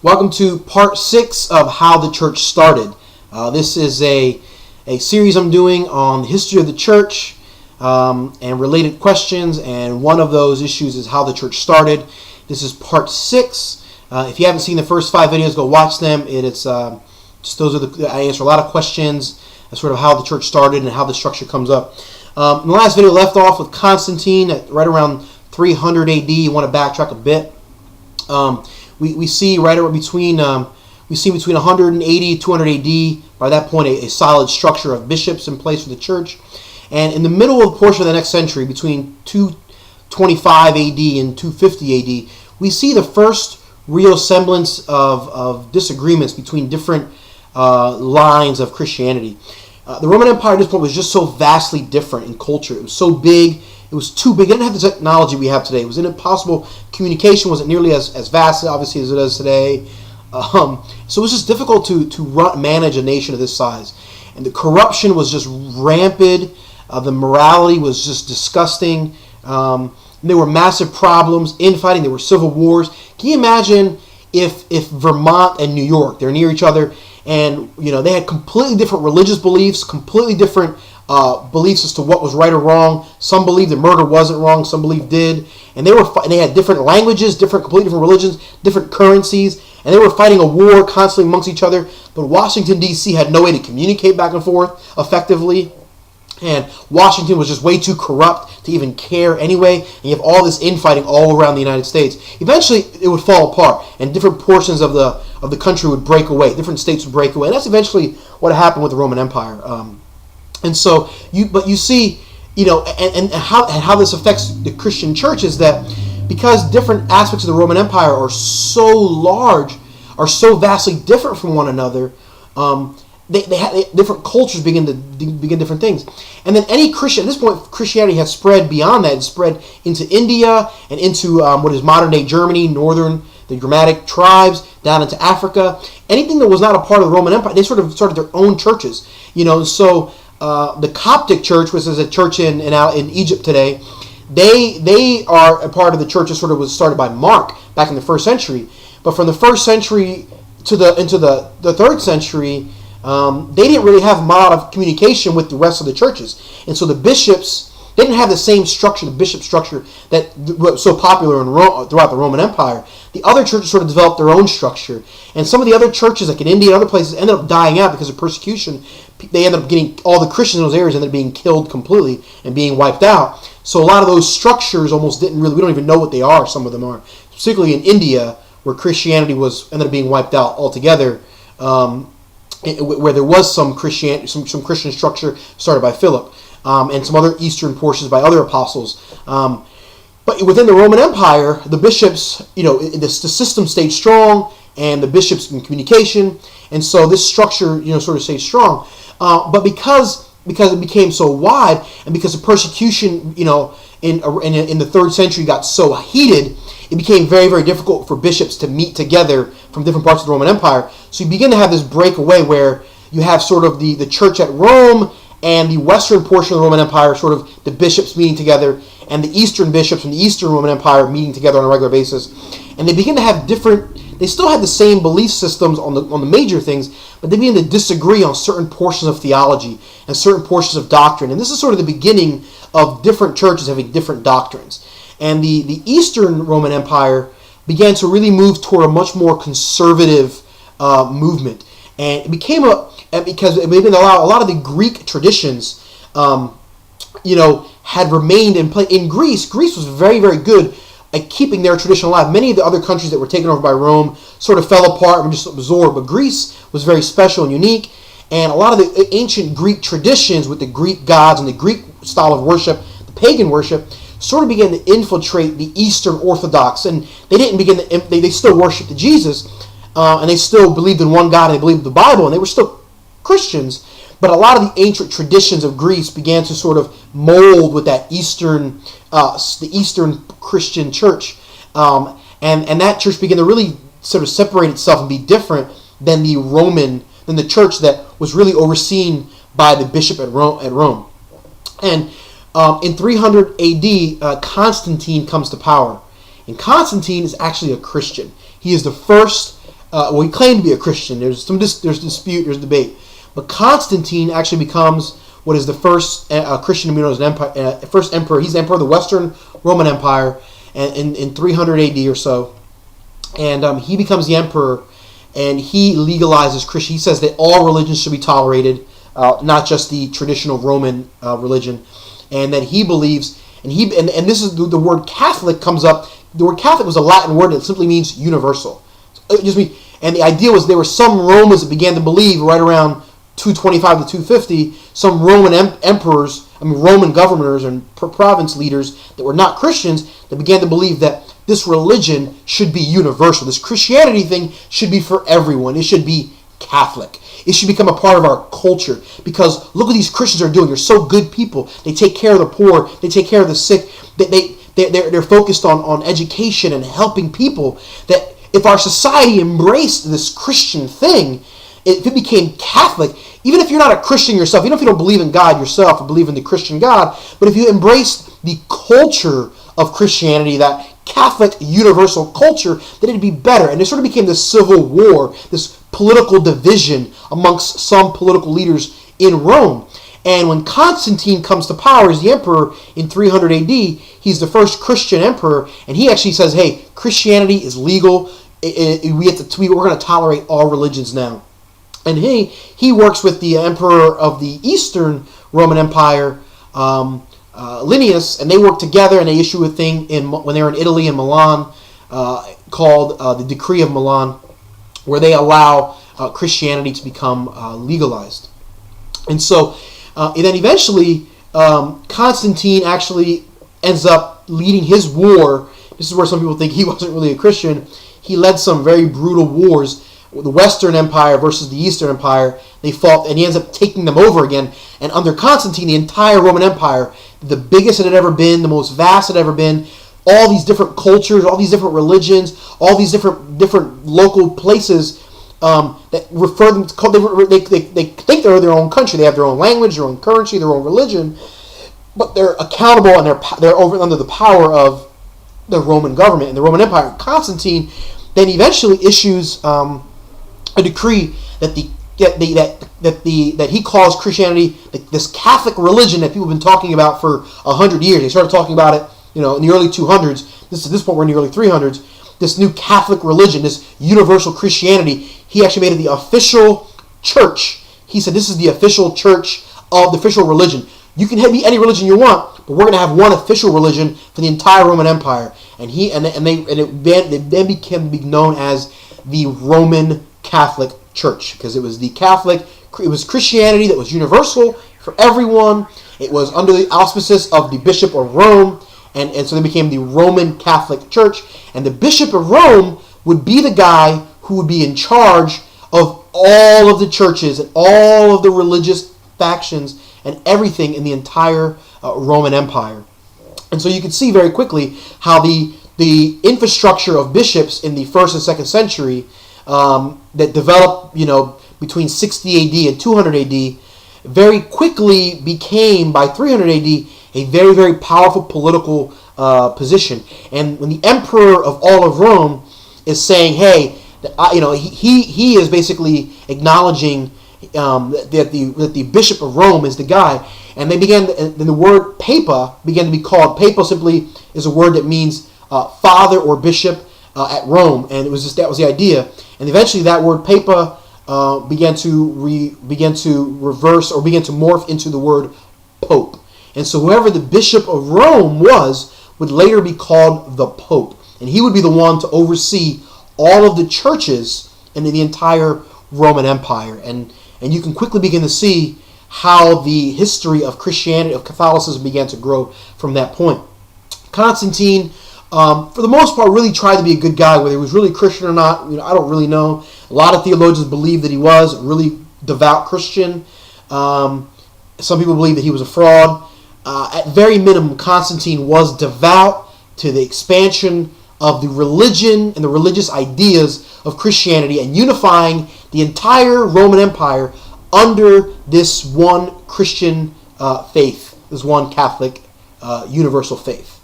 Welcome to part 6 of How the Church Started. This is a series I'm doing on the history of the church and related questions, and one of those issues is how the church started. This is part 6. If you haven't seen the first 5 videos, go watch them. I answer a lot of questions, sort of how the church started and how the structure comes up. In the last video, left off with Constantine at right around 300 AD. You want to backtrack a bit. We see between 180 and 200 AD. By that point, a solid structure of bishops in place for the church. And in the middle of the portion of the next century, between 225 AD and 250 AD, we see the first real semblance of disagreements between different lines of Christianity. The Roman Empire at this point was just so vastly different in culture. It was so big. It was too big. It didn't have the technology we have today. It was impossible. Communication wasn't nearly as vast, obviously, as it is today. So it was just difficult to manage a nation of this size. And the corruption was just rampant. The morality was just disgusting. There were massive problems, infighting. There were civil wars. Can you imagine if Vermont and New York, they're near each other, and they had completely different religious beliefs, completely different beliefs as to what was right or wrong. Some believed that murder wasn't wrong, some believed did, and they had different languages, completely different religions, different currencies, and they were fighting a war constantly amongst each other. But Washington, D.C. had no way to communicate back and forth effectively, and Washington was just way too corrupt to even care anyway, and you have all this infighting all around the United States. Eventually, it would fall apart, and different portions of the country would break away, different states would break away, and that's eventually what happened with the Roman Empire. And so, you see, and how this affects the Christian church is that because different aspects of the Roman Empire are so large, are so vastly different from one another, different cultures begin different things. And then any Christian, at this point, Christianity has spread beyond that. It's spread into India and into what is modern-day Germany, the Germanic tribes, down into Africa. Anything that was not a part of the Roman Empire, they sort of started their own churches. So the Coptic Church, which is a church in Egypt today, they are a part of the church that sort of was started by Mark back in the 1st century. But from the 1st century into the 3rd century, they didn't really have a lot of communication with the rest of the churches. And so the bishops didn't have the same structure, the bishop structure that was so popular throughout the Roman Empire. The other churches sort of developed their own structure. And some of the other churches, like in India and other places, ended up dying out because of persecution. They ended up getting, all the Christians in those areas ended up being killed completely and being wiped out. So a lot of those structures almost we don't even know what they are, some of them are. Particularly in India, where Christianity ended up being wiped out altogether, where there was some Christian structure started by Philip, and some other eastern portions by other apostles. But within the Roman Empire, the bishops, the system stayed strong, and the bishops in communication, and so this structure, sort of stayed strong. But because it became so wide, and because the persecution, in the 3rd century got so heated, it became very, very difficult for bishops to meet together from different parts of the Roman Empire. So you begin to have this breakaway where you have sort of the church at Rome and the western portion of the Roman Empire, sort of the bishops meeting together, and the eastern bishops from the eastern Roman Empire meeting together on a regular basis. And they begin to have they still had the same belief systems on the major things, but they begin to disagree on certain portions of theology and certain portions of doctrine. And this is sort of the beginning of different churches having different doctrines. And the Eastern Roman Empire began to really move toward a much more conservative movement. And it became because it maybe allowed a lot of the Greek traditions, had remained in play. In Greece was very, very good at keeping their tradition alive. Many of the other countries that were taken over by Rome sort of fell apart and just absorbed, but Greece was very special and unique. And a lot of the ancient Greek traditions with the Greek gods and the Greek style of worship, the pagan worship, sort of began to infiltrate the Eastern Orthodox. And they still worshiped Jesus, and they still believed in one God, and they believed in the Bible, and they were still Christians. But a lot of the ancient traditions of Greece began to sort of mold with that the Eastern Christian church, and that church began to really sort of separate itself and be different than the church that was really overseen by the bishop at Rome. And in 300 AD, Constantine comes to power, and Constantine is actually a Christian. He is the first he claimed to be a Christian. There's dispute, there's debate. But Constantine actually becomes what is the first Christian to be known as an empire, first emperor. He's the emperor of the Western Roman Empire, and in 300 AD or so. And he becomes the emperor, and he legalizes Christian. He says that all religions should be tolerated, not just the traditional Roman religion, and that he believes, and this is the word Catholic comes up. The word Catholic was a Latin word that simply means universal. And the idea was there were some Romans that began to believe right around 225 to 250, some Roman Roman governors and province leaders that were not Christians that began to believe that this religion should be universal. This Christianity thing should be for everyone. It should be Catholic. It should become a part of our culture, because look what these Christians are doing. They're so good people. They take care of the poor. They take care of the sick. They're focused on education and helping people. That if our society embraced this Christian thing, if it became Catholic, even if you're not a Christian yourself, even if you don't believe in God yourself or believe in the Christian God, but if you embraced the culture of Christianity, that Catholic universal culture, then it'd be better. And it sort of became this civil war, this political division amongst some political leaders in Rome. And when Constantine comes to power as the emperor in 300 AD, he's the first Christian emperor, and he actually says, hey, Christianity is legal. We're going to tolerate all religions now. And he works with the emperor of the Eastern Roman Empire, Linnaeus, and they work together, and they issue a thing when they were in Italy in Milan called the Decree of Milan, where they allow Christianity to become legalized. And so then eventually Constantine actually ends up leading his war. This is where some people think he wasn't really a Christian. He led some very brutal wars. The Western Empire versus the Eastern Empire, they fought, and he ends up taking them over again. And under Constantine, the entire Roman Empire, the biggest it had ever been, the most vast it had ever been, all these different cultures, all these different religions, all these different local places that refer them to, they think they're their own country. They have their own language, their own currency, their own religion, but they're accountable and they're under the power of the Roman government and the Roman Empire. Constantine then eventually issues a decree that he calls Christianity this Catholic religion that people have been talking about for 100 years. They started talking about it, in the early 200s. This point we're in the early 300s. This new Catholic religion, this universal Christianity. He actually made it the official church. He said this is the official church of the official religion. You can be any religion you want, but we're going to have one official religion for the entire Roman Empire. And it then became known as the Roman Catholic Church, because it was Christianity that was universal for everyone. It was under the auspices of the Bishop of Rome, and so they became the Roman Catholic Church. And the Bishop of Rome would be the guy who would be in charge of all of the churches and all of the religious factions and everything in the entire Roman Empire. And so you can see very quickly how the infrastructure of bishops in the 1st and 2nd century that developed, between 60 AD and 200 AD, very quickly became, by 300 AD, a very, very powerful political position. And when the emperor of all of Rome is saying, hey, he is basically acknowledging that the Bishop of Rome is the guy. And then the word Papa began to be called. Papa simply is a word that means father or bishop at Rome, and that was the idea. And eventually, that word Papa began to reverse or began to morph into the word Pope. And so, whoever the Bishop of Rome was would later be called the Pope, and he would be the one to oversee all of the churches in the entire Roman Empire. And you can quickly begin to see how the history of Christianity, of Catholicism, began to grow from that point. Constantine, for the most part, really tried to be a good guy. Whether he was really Christian or not, I don't really know. A lot of theologians believe that he was a really devout Christian. Some people believe that he was a fraud. At very minimum, Constantine was devout to the expansion of the religion and the religious ideas of Christianity and unifying the entire Roman Empire under this one Christian faith, this one Catholic universal faith.